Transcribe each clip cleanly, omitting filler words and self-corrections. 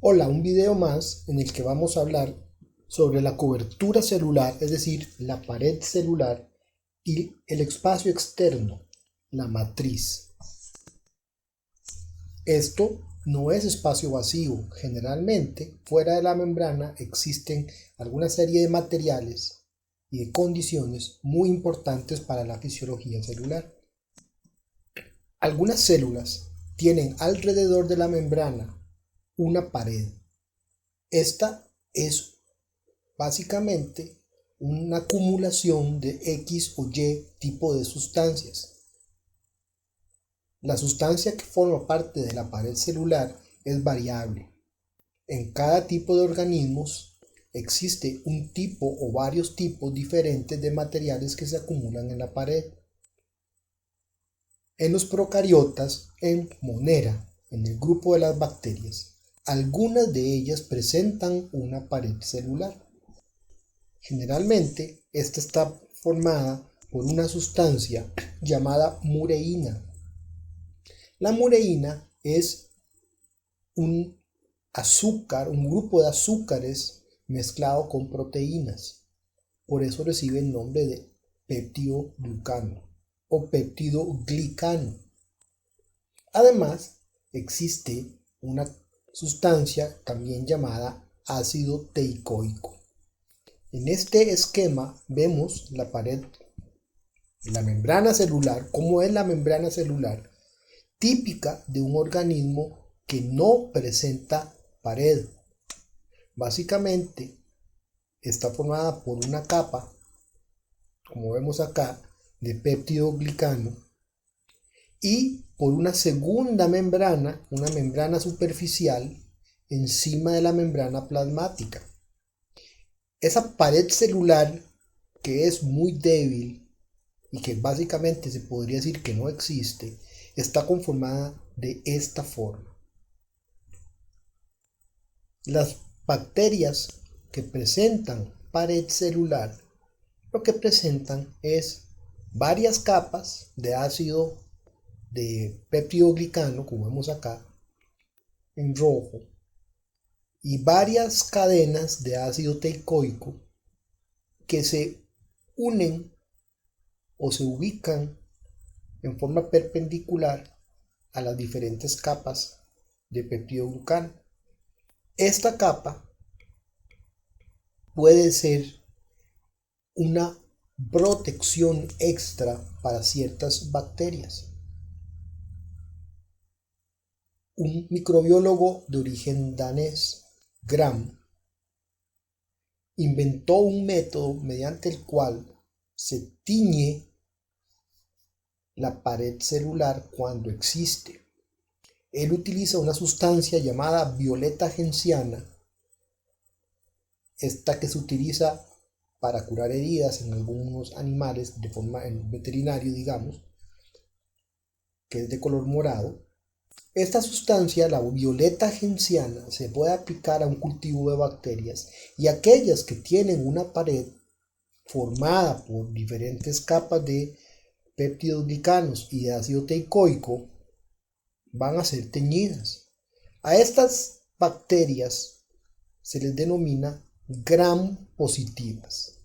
Hola, un video más en el que vamos a hablar sobre la cobertura celular, es decir, la pared celular y el espacio externo, la matriz. Esto no es espacio vacío. Generalmente, fuera de la membrana existen alguna serie de materiales y de condiciones muy importantes para la fisiología celular. Algunas células tienen alrededor de la membrana una pared. Esta es básicamente una acumulación de X o Y tipo de sustancias. La sustancia que forma parte de la pared celular es variable. En cada tipo de organismos existe un tipo o varios tipos diferentes de materiales que se acumulan en la pared. En los procariotas, en Monera, en el grupo de las bacterias, algunas de ellas presentan una pared celular. Generalmente, esta está formada por una sustancia llamada mureína. La mureína es un azúcar, un grupo de azúcares mezclado con proteínas. Por eso recibe el nombre de peptidoglucano o peptidoglicano. Además, existe una sustancia también llamada ácido teicoico. En este esquema vemos la pared, la membrana celular, cómo es la membrana celular típica de un organismo que no presenta pared. Básicamente está formada por una capa, como vemos acá, de peptidoglicano y por una segunda membrana, una membrana superficial encima de la membrana plasmática. Esa pared celular, que es muy débil y que básicamente se podría decir que no existe, está conformada de esta forma. Las bacterias que presentan pared celular lo que presentan es varias capas de ácido de peptidoglicano, como vemos acá en rojo, y varias cadenas de ácido teicoico que se unen o se ubican en forma perpendicular a las diferentes capas de peptidoglucano. Esta capa puede ser una protección extra para ciertas bacterias. Un microbiólogo de origen danés, Gram, inventó un método mediante el cual se tiñe la pared celular cuando existe. Él utiliza una sustancia llamada violeta genciana, esta que se utiliza para curar heridas en algunos animales de forma en veterinario, digamos, que es de color morado. Esta sustancia, la violeta genciana, se puede aplicar a un cultivo de bacterias y aquellas que tienen una pared formada por diferentes capas de peptidoglicanos y de ácido teicoico van a ser teñidas. A estas bacterias se les denomina gram positivas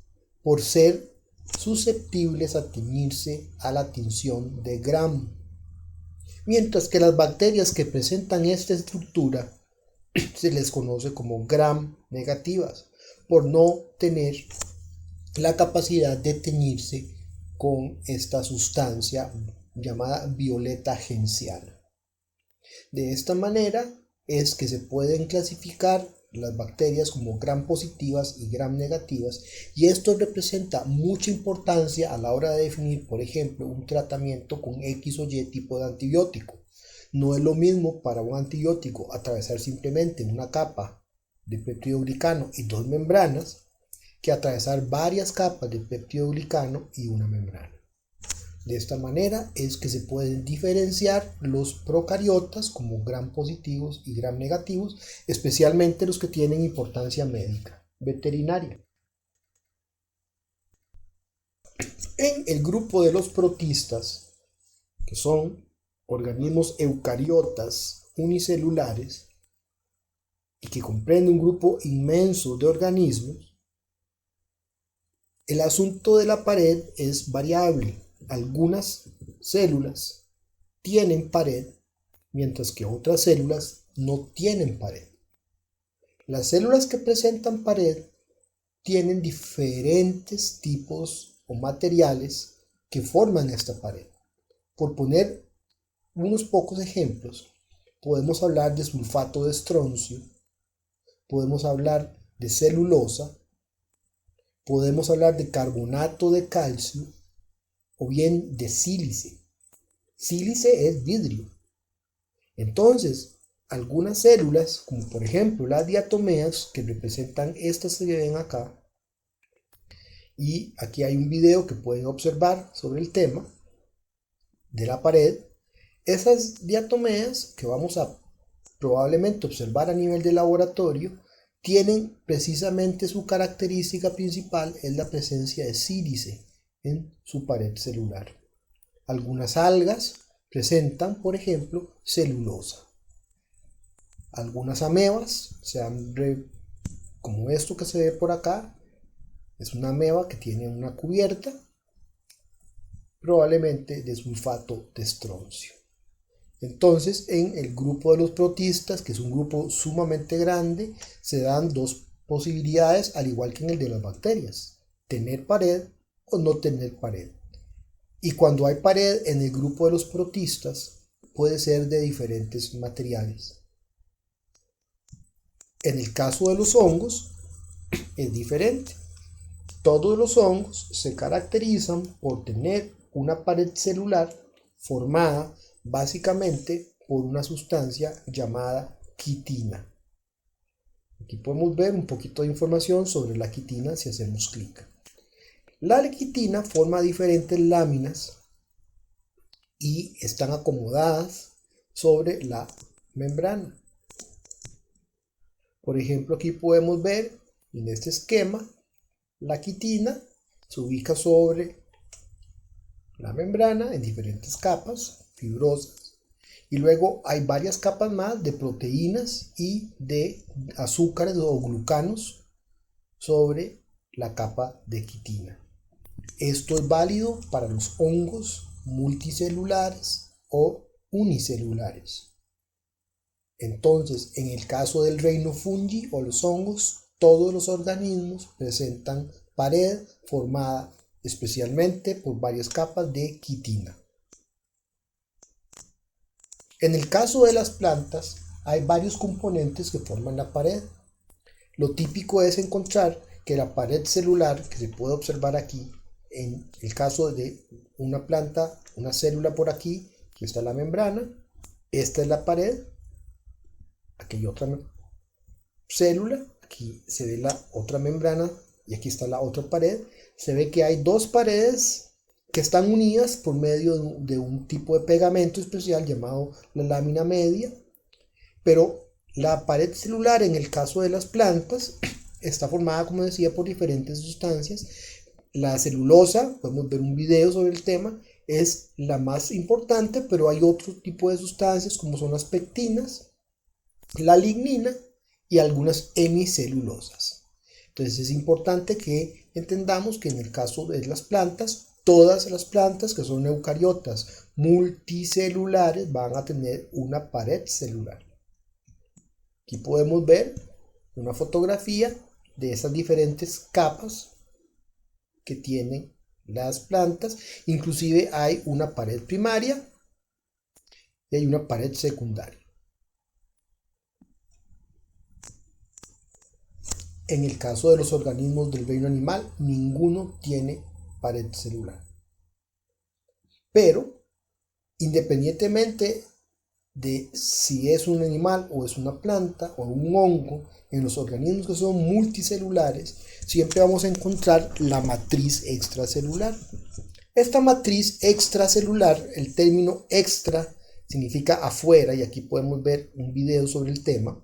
por ser susceptibles a teñirse a la tinción de gram. Mientras que las bacterias que presentan esta estructura se les conoce como gram negativas por no tener la capacidad de teñirse con esta sustancia llamada violeta genciana. De esta manera es que se pueden clasificar las bacterias como gram positivas y gram negativas, y esto representa mucha importancia a la hora de definir, por ejemplo, un tratamiento con X o Y tipo de antibiótico. No es lo mismo para un antibiótico atravesar simplemente una capa de peptidoglicano y dos membranas que atravesar varias capas de peptidoglicano y una membrana. De esta manera es que se pueden diferenciar los procariotas como gram positivos y gram negativos, especialmente los que tienen importancia médica, veterinaria. En el grupo de los protistas, que son organismos eucariotas unicelulares, y que comprende un grupo inmenso de organismos, el asunto de la pared es variable. Algunas células tienen pared, mientras que otras células no tienen pared. Las células que presentan pared tienen diferentes tipos o materiales que forman esta pared. Por poner unos pocos ejemplos, podemos hablar de sulfato de estroncio, podemos hablar de celulosa, podemos hablar de carbonato de calcio o bien de sílice. Sílice es vidrio. Entonces, algunas células, como por ejemplo las diatomeas, que representan estas que ven acá, y aquí hay un video que pueden observar sobre el tema de la pared. Esas diatomeas que vamos a probablemente observar a nivel de laboratorio tienen precisamente su característica principal es la presencia de sílice en su pared celular. Algunas algas presentan, por ejemplo, celulosa. Algunas amebas, como esto que se ve por acá, es una ameba que tiene una cubierta, probablemente de sulfato de estroncio. Entonces, en el grupo de los protistas, que es un grupo sumamente grande, se dan dos posibilidades, al igual que en el de las bacterias: tener pared o no tener pared. Y cuando hay pared en el grupo de los protistas, puede ser de diferentes materiales. En el caso de los hongos, es diferente. Todos los hongos se caracterizan por tener una pared celular formada básicamente por una sustancia llamada quitina. Aquí podemos ver un poquito de información sobre la quitina si hacemos clic. La quitina forma diferentes láminas y están acomodadas sobre la membrana. Por ejemplo, aquí podemos ver en este esquema la quitina se ubica sobre la membrana en diferentes capas fibrosas, y luego hay varias capas más de proteínas y de azúcares o glucanos sobre la capa de quitina. Esto es válido para los hongos multicelulares o unicelulares. Entonces, en el caso del reino fungi o los hongos, todos los organismos presentan pared formada especialmente por varias capas de quitina. En el caso de las plantas, hay varios componentes que forman la pared. Lo típico es encontrar que la pared celular, que se puede observar aquí, en el caso de una planta, una célula por aquí, aquí está la membrana, esta es la pared, aquí hay otra célula, aquí se ve la otra membrana y aquí está la otra pared. Se ve que hay dos paredes que están unidas por medio de un tipo de pegamento especial llamado la lámina media, pero la pared celular en el caso de las plantas está formada, como decía, por diferentes sustancias. La celulosa, podemos ver un video sobre el tema, es la más importante, pero hay otro tipo de sustancias como son las pectinas, la lignina y algunas hemicelulosas. Entonces es importante que entendamos que en el caso de las plantas, todas las plantas que son eucariotas multicelulares van a tener una pared celular. Aquí podemos ver una fotografía de esas diferentes capas que tienen las plantas. Inclusive hay una pared primaria y hay una pared secundaria. En el caso de los organismos del reino animal, ninguno tiene pared celular. Pero, independientemente de si es un animal o es una planta o un hongo, en los organismos que son multicelulares, siempre vamos a encontrar la matriz extracelular. Esta matriz extracelular, el término extra significa afuera, y aquí podemos ver un video sobre el tema,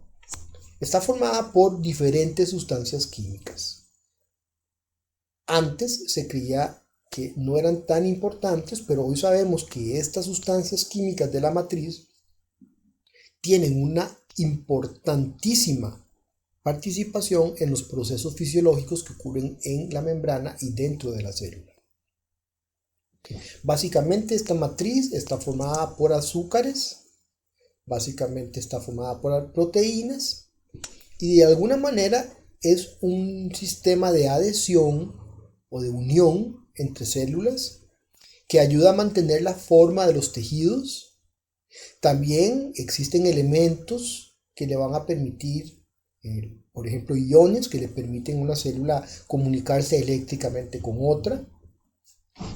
está formada por diferentes sustancias químicas. Antes se creía que no eran tan importantes, pero hoy sabemos que estas sustancias químicas de la matriz tienen una importantísima participación en los procesos fisiológicos que ocurren en la membrana y dentro de la célula. Básicamente esta matriz está formada por azúcares, básicamente está formada por proteínas y de alguna manera es un sistema de adhesión o de unión entre células que ayuda a mantener la forma de los tejidos. También existen elementos que le van a permitir, por ejemplo, iones que le permiten a una célula comunicarse eléctricamente con otra.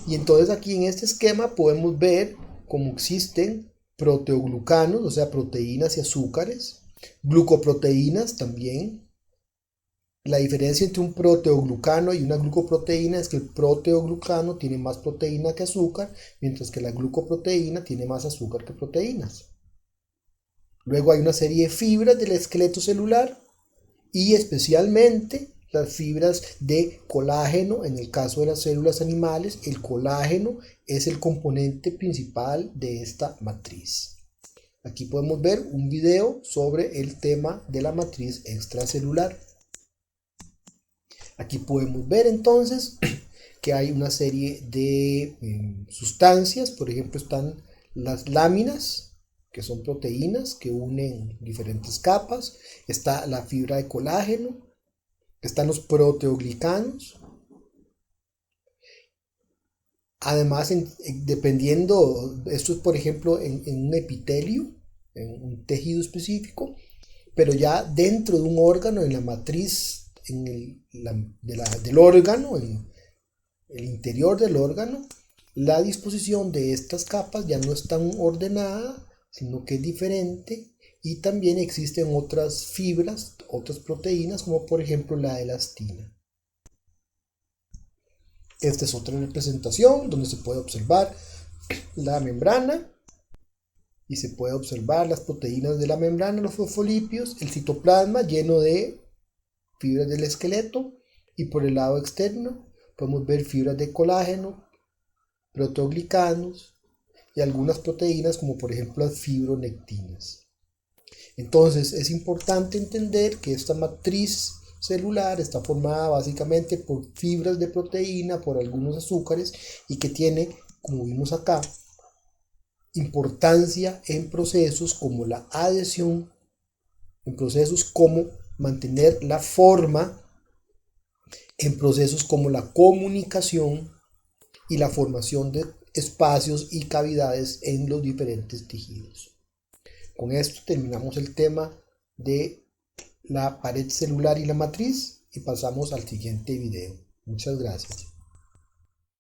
Y entonces aquí en este esquema podemos ver cómo existen proteoglucanos, o sea, proteínas y azúcares, glucoproteínas también. La diferencia entre un proteoglucano y una glucoproteína es que el proteoglucano tiene más proteína que azúcar, mientras que la glucoproteína tiene más azúcar que proteínas. Luego hay una serie de fibras del esqueleto celular y especialmente las fibras de colágeno. En el caso de las células animales, el colágeno es el componente principal de esta matriz. Aquí podemos ver un video sobre el tema de la matriz extracelular. Aquí podemos ver entonces que hay una serie de sustancias, por ejemplo están las láminas, que son proteínas que unen diferentes capas, está la fibra de colágeno, están los proteoglicanos. Además, dependiendo, esto es por ejemplo en un epitelio, en un tejido específico, pero ya dentro de un órgano, en la matriz del órgano, en el interior del órgano, la disposición de estas capas ya no es tan ordenada, sino que es diferente, y también existen otras fibras, otras proteínas, como por ejemplo la elastina. Esta es otra representación donde se puede observar la membrana y se puede observar las proteínas de la membrana, los fosfolípidos, el citoplasma lleno de fibras del esqueleto, y por el lado externo podemos ver fibras de colágeno, proteoglicanos y algunas proteínas como por ejemplo las fibronectinas. Entonces es importante entender que esta matriz celular está formada básicamente por fibras de proteína, por algunos azúcares, y que tiene, como vimos acá, importancia en procesos como la adhesión, en procesos como mantener la forma, en procesos como la comunicación y la formación de espacios y cavidades en los diferentes tejidos. Con esto terminamos el tema de la pared celular y la matriz y pasamos al siguiente video. Muchas gracias.